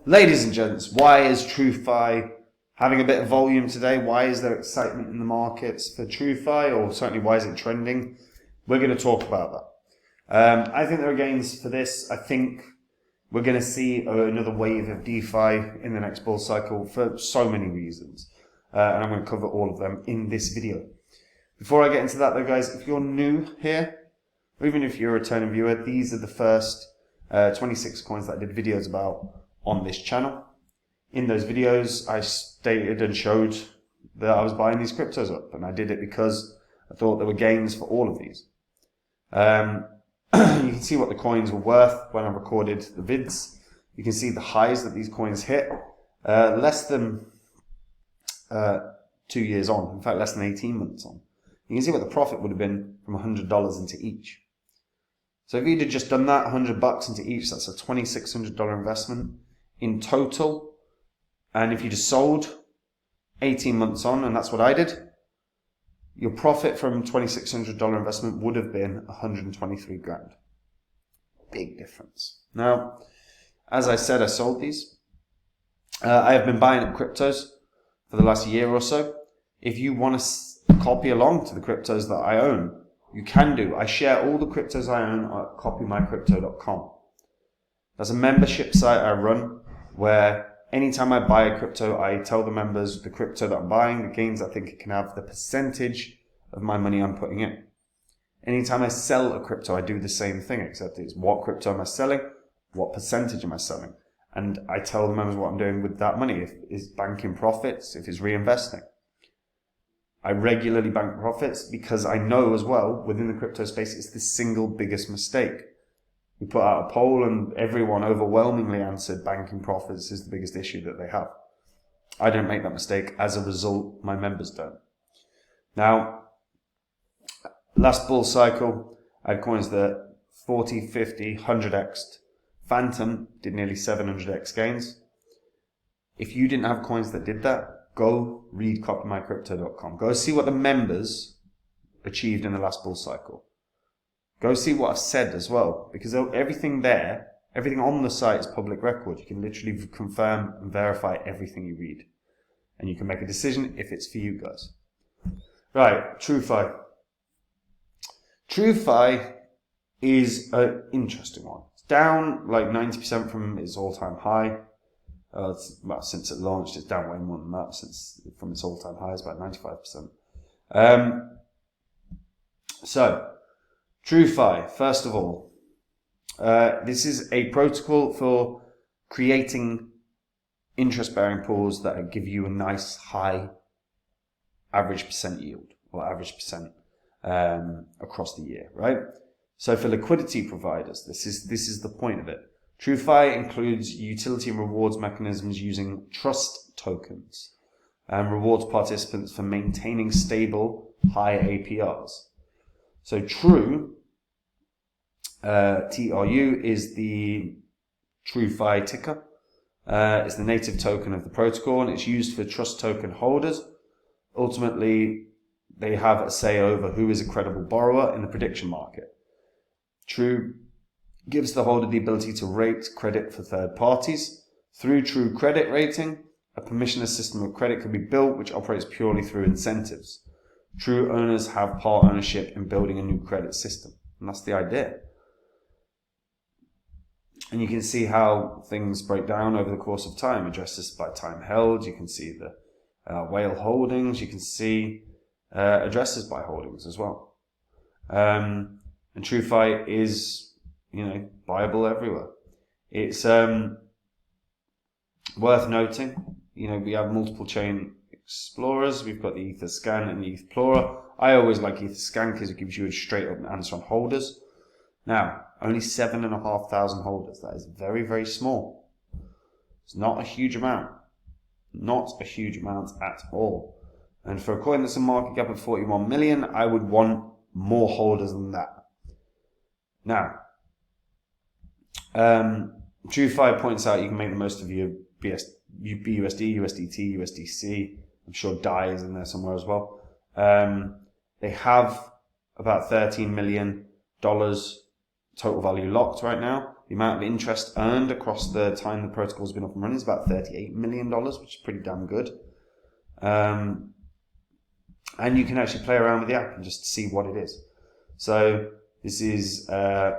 Ladies and gents, why is Truefi having a bit of volume today? Why is there excitement in the markets for Truefi, or certainly why is it trending? We're going to talk about that. I think there are gains for this. I think we're going to see another wave of DeFi in the next bull cycle for so many reasons. And I'm going to cover all of them in this video. Before I get into that though, guys, if you're new here, or even if you're a returning viewer, these are the first 26 coins that I did videos about on this channel. In those videos, I stated and showed that I was buying these cryptos up, and I did it because I thought there were gains for all of these. You can see what the coins were worth when I recorded the vids. You can see the highs that these coins hit less than 2 years on, in fact less than 18 months on. You can see what the profit would have been from $100 into each. So if you'd have just done that, $100 into each, that's a $2,600 investment in total. And if you just sold 18 months on, and that's what I did, your profit from $2,600 investment would have been 123 grand. Big difference. Now, as I said, I sold these. I have been buying up cryptos for the last year or so. If you want to copy along to the cryptos that I own, you can do. I share all the cryptos I own at copymycrypto.com. That's a membership site I run where anytime I buy a crypto, I tell the members the crypto that I'm buying, the gains I think it can have, the percentage of my money I'm putting in. Anytime I sell a crypto, I do the same thing, except it's what crypto am I selling, what percentage am I selling? And I tell the members what I'm doing with that money. If it's banking profits, if it's reinvesting. I regularly bank profits because I know as well, within the crypto space, it's the single biggest mistake. We put out a poll and everyone overwhelmingly answered banking profits is the biggest issue that they have. I don't make that mistake. As a result, my members don't. Now, last bull cycle, I had coins that 40, 50, 100x'd. Phantom did nearly 700x gains. If you didn't have coins that did that, go read copymycrypto.com. Go see what the members achieved in the last bull cycle. Go see what I've said as well, because everything there, everything on the site is public record. You can literally confirm and verify everything you read. And you can make a decision if it's for you guys. Right, Truefi. Truefi is an interesting one. It's down like 90% from its all-time high. Since it launched, it's down way more than that. From its all-time high, it's about 95%. So, Truefi, first of all, this is a protocol for creating interest-bearing pools that give you a nice high average percent yield, or average percent across the year, right? So for liquidity providers, this is the point of it. Truefi includes utility and rewards mechanisms using trust tokens and rewards participants for maintaining stable, high APRs. So TRU, TRU is the Truefi ticker. It's the native token of the protocol, and it's used for trust token holders. Ultimately, they have a say over who is a credible borrower in the prediction market. TRU gives the holder the ability to rate credit for third parties. Through TRU credit rating, a permissionless system of credit can be built which operates purely through incentives. TRU owners have part ownership in building a new credit system, and that's the idea. And you can see how things break down over the course of time. Addresses by time held, you can see the whale holdings, you can see addresses by holdings as well. And Truefi is, buyable everywhere. It's worth noting, we have multiple chain explorers. We've got the Etherscan and the Explorer. I always like Etherscan because it gives you a straight up answer on holders. Now, only 7,500 holders. That is very, very small. It's not a huge amount. Not a huge amount at all. And for a coin that's a market cap of 41 million, I would want more holders than that. Now, Truefi points out you can make the most of your BUSD, USDT, USDC. I'm sure DAI is in there somewhere as well. They have about $13 million total value locked right now. The amount of interest earned across the time the protocol's been up and running is about $38 million, which is pretty damn good. And you can actually play around with the app and just see what it is. So this is the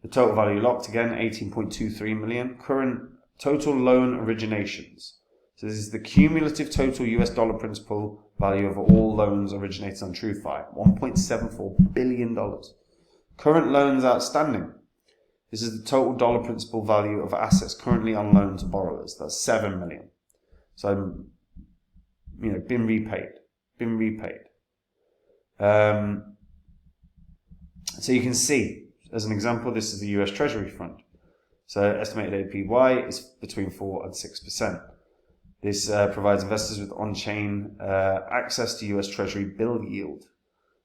total value locked again, 18.23 million. Current total loan originations. So this is the cumulative total US dollar principal value of all loans originated on Truefi, $1.74 billion. Current loans outstanding. This is the total dollar principal value of assets currently on loan to borrowers. That's 7 million. So, been repaid. So you can see, as an example, this is the US Treasury Fund. So estimated APY is between 4 and 6%. This provides investors with on-chain access to US Treasury bill yield.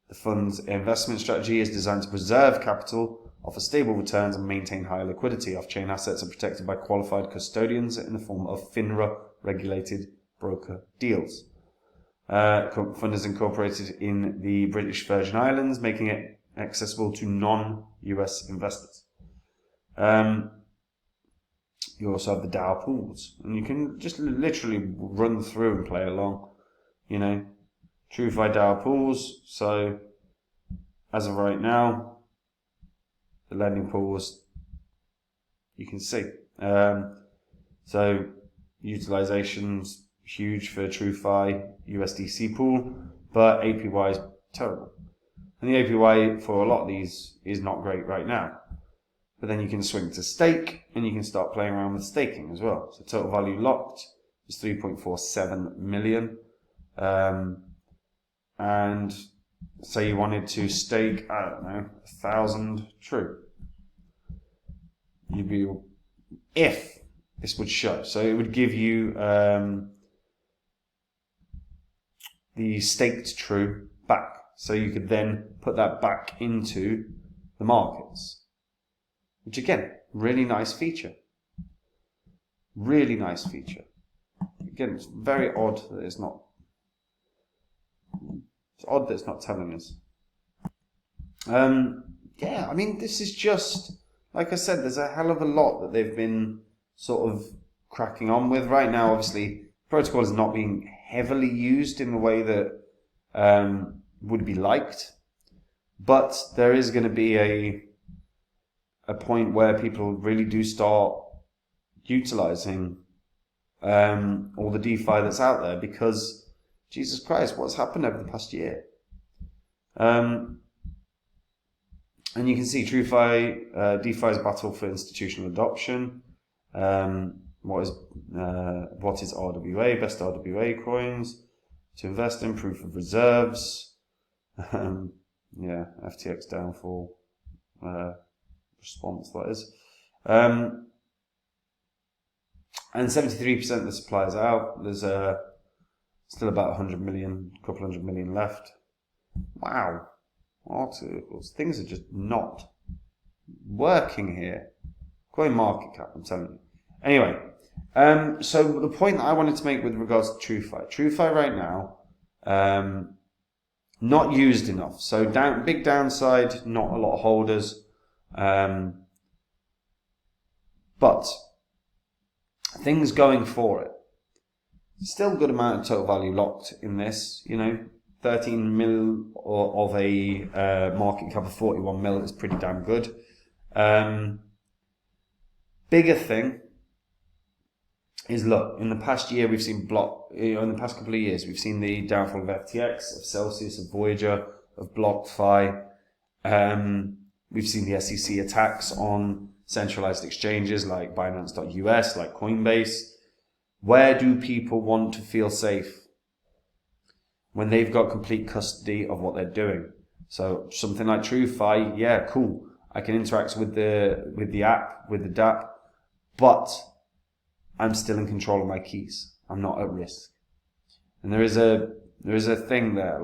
The fund's investment strategy is designed to preserve capital, offer stable returns, and maintain high liquidity. Off-chain assets are protected by qualified custodians in the form of FINRA-regulated broker deals. Fund is incorporated in the British Virgin Islands, making it accessible to non-US investors. You also have the DAO pools, and you can just literally run through and play along. Truefi DAO pools. So as of right now, the lending pools, you can see. So utilization's huge for Truefi USDC pool, but APY is terrible. And the APY for a lot of these is not great right now. But then you can swing to stake, and you can start playing around with staking as well. So total value locked is 3.47 million. And say you wanted to stake, 1,000 TRU. If this would show. So it would give you the staked TRU back. So you could then put that back into the markets. Which again, really nice feature. Really nice feature. Again, it's very odd that it's not. It's odd that it's not telling us. This is just, like I said, there's a hell of a lot that they've been sort of cracking on with. Right now, obviously, protocol is not being heavily used in the way that would be liked. But there is going to be a point where people really do start utilizing all the DeFi that's out there, because Jesus Christ, what's happened over the past year? And you can see Truefi, DeFi's battle for institutional adoption. What is RWA? Best RWA coins to invest in, proof of reserves. FTX downfall. Response, that is. And 73% of the supply is out. There's still about 100 million, couple hundred million left. Wow. Articles. Things are just not working here. Coin market cap, I'm telling you. Anyway, so the point that I wanted to make with regards to Truefi right now, not used enough. So big downside, not a lot of holders. But things going for it. Still good amount of total value locked in this. 13 mil of a market cap of 41 mil is pretty damn good. Bigger thing is, look, in the past year we've seen in the past couple of years we've seen the downfall of FTX, of Celsius, of Voyager, of BlockFi. We've seen the SEC attacks on centralized exchanges like Binance.us, like Coinbase. Where do people want to feel safe? When they've got complete custody of what they're doing. So something like Truefi, yeah, cool. I can interact with the app, with the DApp, but I'm still in control of my keys. I'm not at risk. And there is a thing there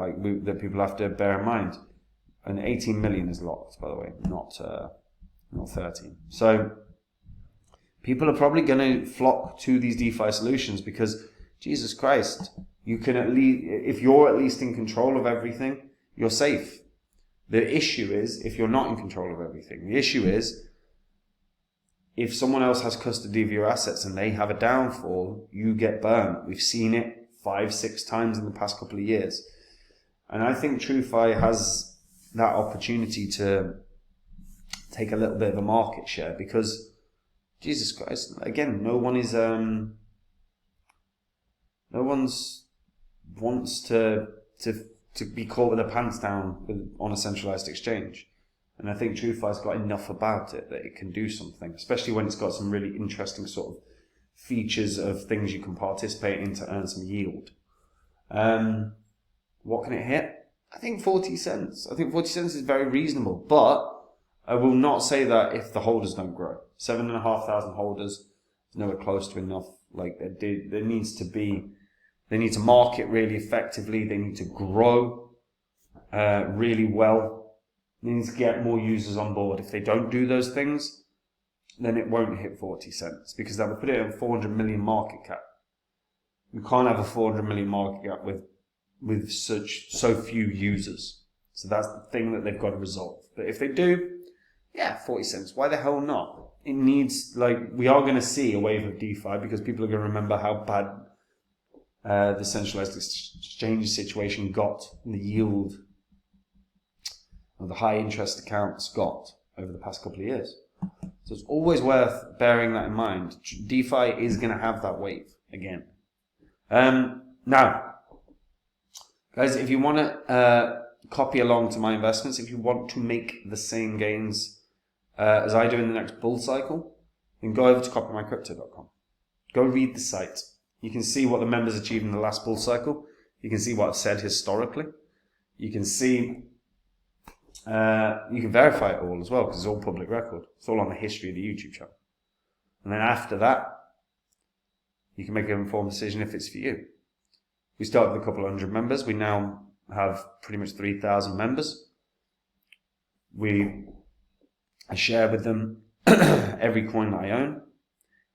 that people have to bear in mind. And 18 million is locked, by the way, not 13. So people are probably going to flock to these DeFi solutions because, Jesus Christ, you can at least, if you're at least in control of everything, you're safe. The issue is if you're not in control of everything. The issue is if someone else has custody of your assets and they have a downfall, you get burnt. We've seen it 5-6 times in the past couple of years. And I think Truefi has that opportunity to take a little bit of a market share because, Jesus Christ, again, no one wants to be caught with their pants down on a centralized exchange. And I think Truefi's got enough about it that it can do something, especially when it's got some really interesting sort of features of things you can participate in to earn some yield. What can it hit? I think 40 cents. I think 40 cents is very reasonable, but I will not say that if the holders don't grow. 7,500 holders is nowhere close to enough. Like there needs to be, they need to market really effectively. They need to grow really well. They need to get more users on board. If they don't do those things, then it won't hit 40 cents because that would put it at 400 million market cap. You can't have a 400 million market cap with so few users. So that's the thing that they've got to resolve. But if they do, yeah, 40 cents. Why the hell not? It needs, like, we are going to see a wave of DeFi because people are going to remember how bad the centralized exchange situation got, and the yield of the high interest accounts got over the past couple of years. So it's always worth bearing that in mind. DeFi is going to have that wave again. Now, guys, if you want to copy along to my investments, if you want to make the same gains as I do in the next bull cycle, then go over to copymycrypto.com. Go read the site. You can see what the members achieved in the last bull cycle. You can see what I've said historically. You can see, you can verify it all as well because it's all public record. It's all on the history of the YouTube channel. And then after that, you can make an informed decision if it's for you. We started with a couple of hundred members. We now have pretty much 3,000 members. I share with them every coin that I own.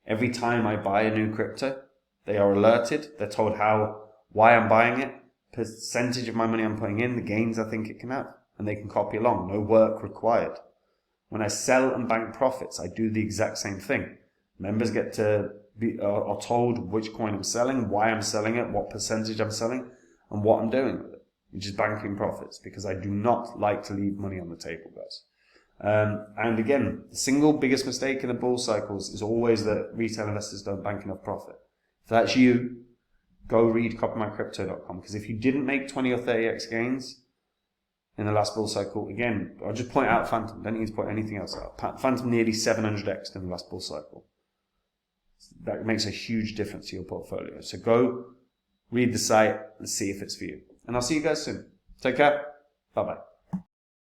Every time I buy a new crypto, they are alerted. They're told why I'm buying it, percentage of my money I'm putting in, the gains I think it can have, and they can copy along. No work required. When I sell and bank profits, I do the exact same thing. Members get to are told which coin I'm selling, why I'm selling it, what percentage I'm selling, and what I'm doing with it, which is banking profits, because I do not like to leave money on the table, guys. And again, the single biggest mistake in the bull cycles is always that retail investors don't bank enough profit. If that's you, go read copymycrypto.com, because if you didn't make 20 or 30x gains in the last bull cycle, again, I'll just point out Phantom. Don't need to point anything else out. Phantom nearly 700x in the last bull cycle. That makes a huge difference to your portfolio. So go read the site and see if it's for you. And I'll see you guys soon. Take care. Bye-bye.